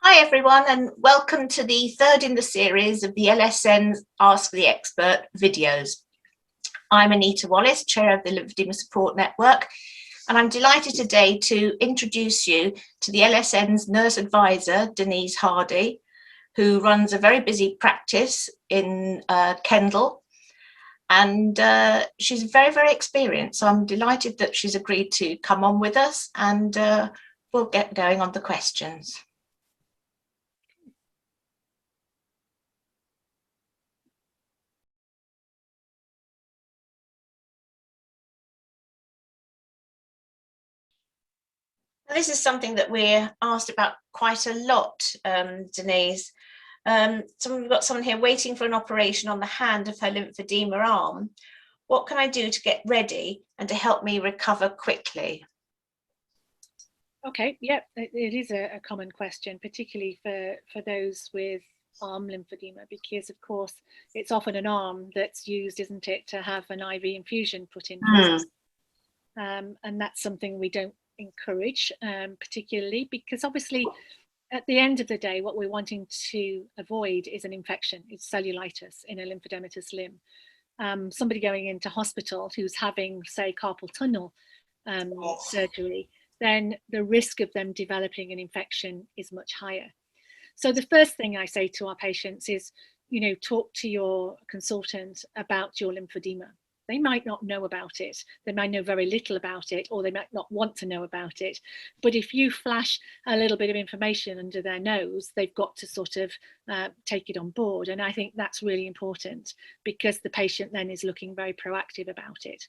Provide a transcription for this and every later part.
Hi everyone, and welcome to the third in the series of the LSN's Ask the Expert videos. I'm Anita Wallace, Chair of the Lymphedema Support Network, and I'm delighted today to introduce you to the LSN's nurse advisor, Denise Hardy, who runs a very busy practice in Kendal, and she's very, very experienced. So I'm delighted that she's agreed to come on with us, and we'll get going on the questions. This is something that we're asked about quite a lot, Denise. We've got someone here waiting for an operation on the hand of her lymphedema arm. What can I do to get ready and to help me recover quickly? Okay, yeah, it is a common question, particularly for those with arm lymphedema, because of course it's often an arm that's used, isn't it, to have an IV infusion put in. And that's something we don't encourage, particularly because obviously at the end of the day what we're wanting to avoid is an infection. It's cellulitis in a lymphodematous limb. Somebody going into hospital who's having, say, carpal tunnel surgery, then the risk of them developing an infection is much higher. So the first thing I say to our patients is, talk to your consultant about your lymphedema. They might not know about it. They might know very little about it, or they might not want to know about it. But if you flash a little bit of information under their nose, they've got to sort of take it on board. And I think that's really important because the patient then is looking very proactive about it.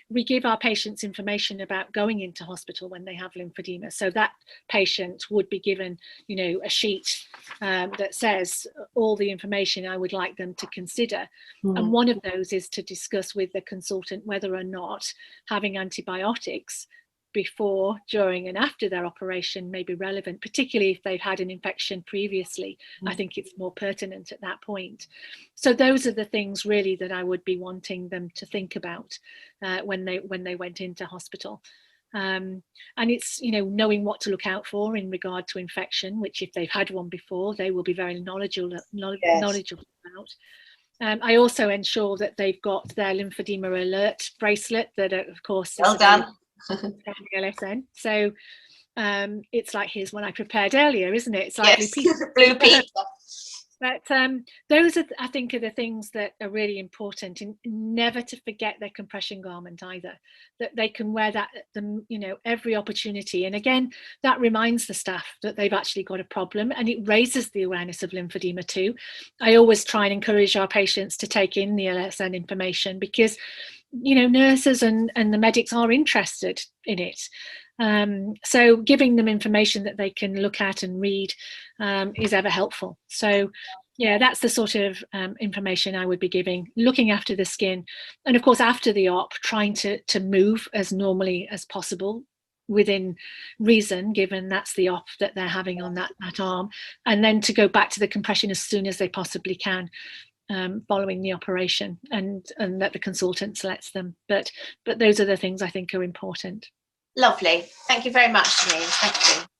We give our patients information about going into hospital when they have lymphedema. So that patient would be given, a sheet that says all the information I would like them to consider. And one of those is to discuss with the consultant whether or not having antibiotics before, during and after their operation may be relevant, particularly if they've had an infection previously. I think it's more pertinent at that point. So those are the things really that I would be wanting them to think about when they went into hospital. And it's, knowing what to look out for in regard to infection, which if they've had one before, they will be very knowledgeable about. I also ensure that they've got their lymphedema alert bracelet that, of course, well done. LSN. So it's like, here's one I prepared earlier, isn't it? It's like Blue Peter. But those are, I think, are the things that are really important, and never to forget their compression garment either, that they can wear that at the, every opportunity. And again, that reminds the staff that they've actually got a problem, and it raises the awareness of lymphedema too. I always try and encourage our patients to take in the LSN information because, nurses and the medics are interested in it. So giving them information that they can look at and read is ever helpful. So yeah, that's the sort of information I would be giving, looking after the skin. And of course, after the op, trying to move as normally as possible within reason, given that's the op that they're having on that arm, and then to go back to the compression as soon as they possibly can. Following the operation, and that the consultant lets them. But those are the things I think are important. Lovely. Thank you very much, Denise. Thank you.